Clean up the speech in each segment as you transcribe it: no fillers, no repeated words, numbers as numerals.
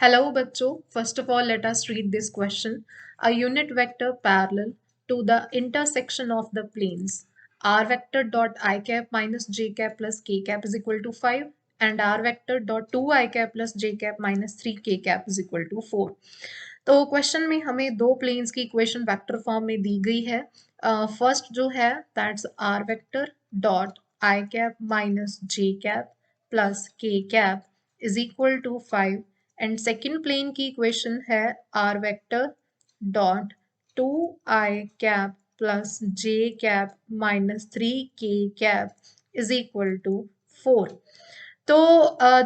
Hello बच्चों, first of all let us read this question. A unit vector parallel to the intersection of the planes r vector dot I cap minus j cap plus k cap is equal to 5 and r vector dot 2 I cap plus j cap minus 3 k cap is equal to 4. तो question में हमें दो planes की equation vector form में दी गई है. First जो है that's r vector dot i cap minus j cap plus k cap is equal to 5 and second plane की इक्वेशन है r vector dot 2i cap plus j cap minus 3k cap is equal to 4. तो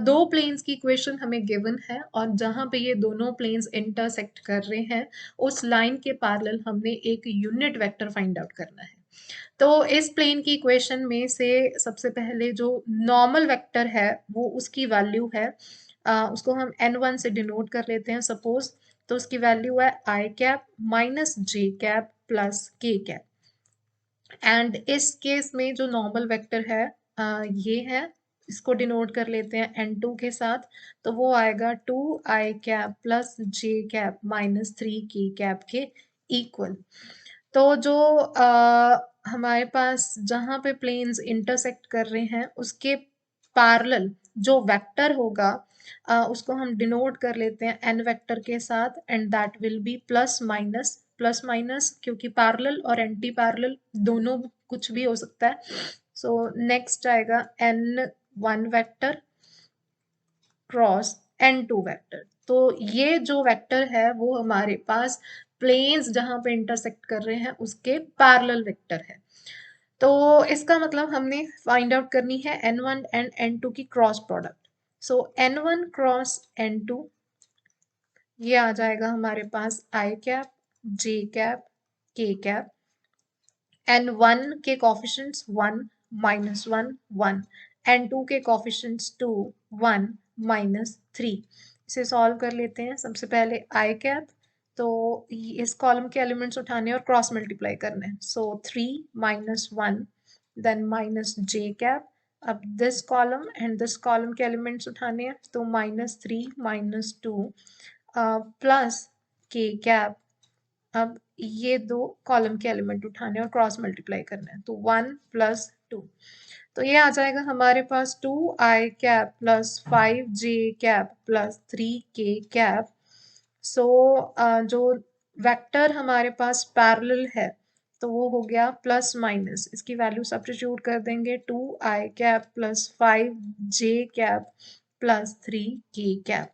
दो planes की equation हमें given है और जहां पे ये दोनों प्लेन्स इंटरसेक्ट कर रहे हैं उस लाइन के पैरेलल हमने एक यूनिट वेक्टर फाइंड आउट करना है. तो इस प्लेन की इक्वेशन में से सबसे पहले जो नॉर्मल वेक्टर है वो उसकी वैल्यू है, उसको हम n1 से डिनोट कर लेते हैं सपोज. तो उसकी वैल्यू है आई cap minus j cap plus k cap. And इस केस में जो नॉर्मल वेक्टर है ये है, इसको डिनोट कर लेते हैं n2 के साथ. तो वो आएगा 2i cap plus j cap minus 3k cap के इक्वल. तो जो हमारे पास जहां पे प्लेन्स इंटरसेक्ट कर रहे हैं उसके पैरेलल जो वेक्टर होगा उसको हम डिनोट कर लेते हैं n वेक्टर के साथ and that will be plus minus क्योंकि पैरेलल और एंटी पैरेलल दोनों कुछ भी हो सकता है. सो नेक्स्ट आएगा n1 vector cross n2 vector. तो ये जो वेक्टर है वो हमारे पास प्लेन्स जहां पे इंटरसेक्ट कर रहे हैं उसके पैरेलल वेक्टर है. तो इसका मतलब हमने फाइंड आउट करनी है n1 एंड n2 की क्रॉस प्रोडक्ट. सो n1 क्रॉस n2 ये आ जाएगा हमारे पास आई कैप जे कैप के कैप. n1 के कोफिशिएंट्स 1 माइनस 1 1, n2 के कोफिशिएंट्स 2 1 माइनस 3. इसे सॉल्व कर लेते हैं. सबसे पहले आई कैप, तो इस कॉलम के एलिमेंट्स उठाने और क्रॉस मल्टीप्लाई करने हैं. सो 3 minus 1 then minus j cap. अब this column and this column के एलिमेंट्स उठाने हैं तो minus 3 minus 2 plus k cap. अब ये दो कॉलम के एलिमेंट उठाने और क्रॉस मल्टीप्लाई करना है तो 1 प्लस 2. तो ये आ जाएगा हमारे पास 2i cap plus 5j cap plus 3k cap. So जो वेक्टर हमारे पास पैरेलल है तो वो हो गया प्लस माइनस, इसकी वैल्यू सब्स्टिट्यूट कर देंगे 2i cap plus 5j cap plus 3k cap.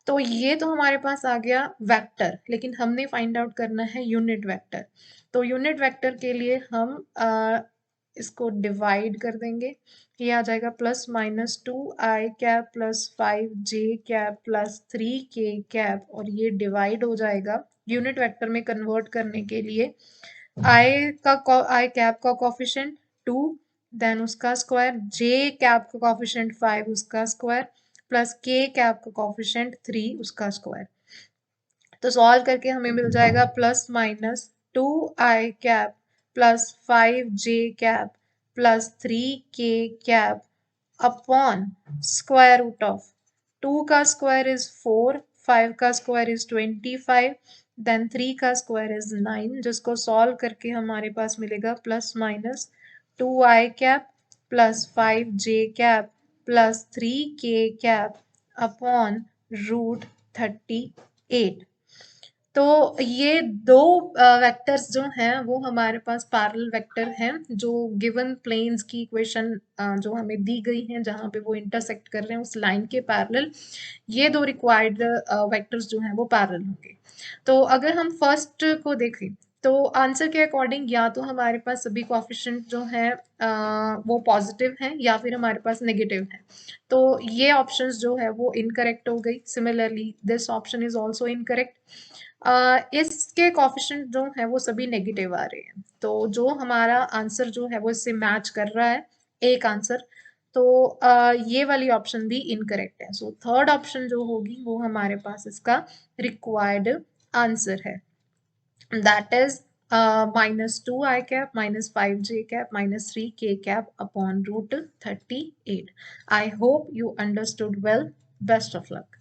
तो ये तो हमारे पास आ गया वेक्टर, लेकिन हमने फाइंड आउट करना है यूनिट वेक्टर. तो यूनिट वेक्टर के लिए हम इसको डिवाइड कर देंगे. ये आ जाएगा plus minus 2i cap plus 5j cap plus 3k cap और ये डिवाइड हो जाएगा. यूनिट वेक्टर में कन्वर्ट करने के लिए आई कैप का कोफिशिएंट 2 देन उसका स्क्वायर, जे कैप का कोफिशिएंट 5 उसका स्क्वायर प्लस के कैप का कोफिशिएंट 3 उसका स्क्वायर. तो सॉल्व करके हमें मिल जाएगा plus minus 2i cap plus 5j cap plus 3k cap upon square root of 2 का स्क्वायर इज 4, 5 का स्क्वायर इज 25, देन 3 का स्क्वायर इज 9, जिसको सॉल्व करके हमारे पास मिलेगा plus minus 2i cap plus 5j cap plus 3k cap upon root 38. तो ये दो वेक्टर्स जो हैं वो हमारे पास पैरेलल वेक्टर हैं जो गिवन प्लेन्स की इक्वेशन जो हमें दी गई हैं जहाँ पे वो इंटरसेक्ट कर रहे हैं उस लाइन के पैरेलल ये दो रिक्वायर्ड वेक्टर्स जो हैं वो पैरेलल होंगे. तो अगर हम फर्स्ट को देखें तो आंसर के अकॉर्डिंग या तो हमारे पास सभी कोएफिशिएंट जो हैं वो पॉजिटिव हैं या फिर हमारे पास नेगेटिव हैं. तो ये ऑप्शंस जो है वो इनकरेक्ट हो गई. Similarly this option is also incorrect. इसके कोफिशिएंट जो है वो सभी नेगेटिव आ रहे हैं. तो जो हमारा आंसर जो है वो इससे मैच कर रहा है एक आंसर. तो ये वाली ऑप्शन भी इनकरेक्ट है. सो थर्ड ऑप्शन जो होगी वो हमारे पास इसका रिक्वायर्ड आंसर है. That is minus 2i cap minus 5j cap minus 3k cap upon root 38. I hope you understood well. Best of luck.